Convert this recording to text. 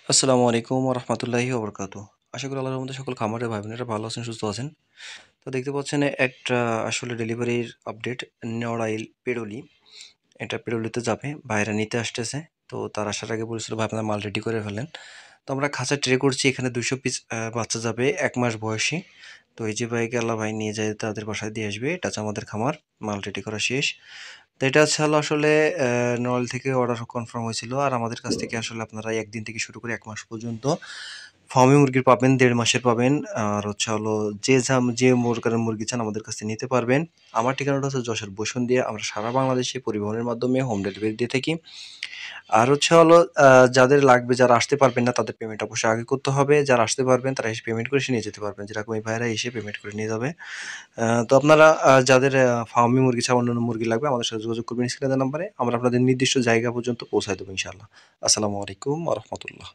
আসসালামু আলাইকুম ওয়া রাহমাতুল্লাহি ওয়া বারাকাতুহু। আশা করি আল্লাহর রহমতে সকল খামারে ভাই-বোনেরা ভালো আছেন, সুস্থ আছেন। তো দেখতে পাচ্ছেন একটা আসলে ডেলিভারির আপডেট নড়াইল পেরোলি। এটা পেরোলিতে যাবে। ভাইরা নিতে আসতেছে। তো তার আসার আগে বলেছিল, "ভাই আপনারা মাল রেডি করে ফেলেন।" তো আমরা খাঁচা ট্রে করছি। এখানে ২০০ পিস বাচ্চা যাবে ১ মাস বয়সী। তো এই যে ভাই গেলা ভাই নিয়ে যায় তাদের বাসায় দিয়ে আসবে। এটা হচ্ছে আমাদের খামার। মাল রেডি করা শেষ। তো এটা হচ্ছে হলো আসলে নড়াইল থেকে অর্ডার কনফার্ম হয়েছিল। আর আমাদের কাছ থেকে আসলে আপনারা ১ দিন থেকে শুরু করে ১ মাস পর্যন্ত ফার্মি মুরগির পাবেন, ১.৫ মাসের পাবেন। আর হচ্ছে হলো যে প্রকারের মুরগি চান আমাদের কাছ থেকে নিতে পারবেন। আমার ঠিকানাটা হচ্ছে যশোর বসুন্ধিয়া। আমরা সারা বাংলাদেশে পরিবহনের মাধ্যমে হোম ডেলিভারি দিয়ে থাকি। আর হচ্ছে হলো যাদের লাগবে, যারা আসতে পারবেন না তাদের পেমেন্ট অবশ্যই আগে করতে হবে। যারা আসতে পারবেন তারা এসে পেমেন্ট করে এসে নিয়ে যেতে পারবেন। যেরকম এই ভাইয়েরা এসে পেমেন্ট করে নিয়ে যাবে। তো আপনারা যাদের ফার্মি মুরগি ছাড়া অন্যান্য মুরগি লাগবে আমাদের সাথে যোগাযোগ করবেন স্ক্রিনে দেওয়া নাম্বারে। আমরা আপনাদের নির্দিষ্ট জায়গা পর্যন্ত পৌঁছায় দেবো ইনশাআল্লাহ। আসসালামু আলাইকুম ওয়া রাহমাতুল্লাহ।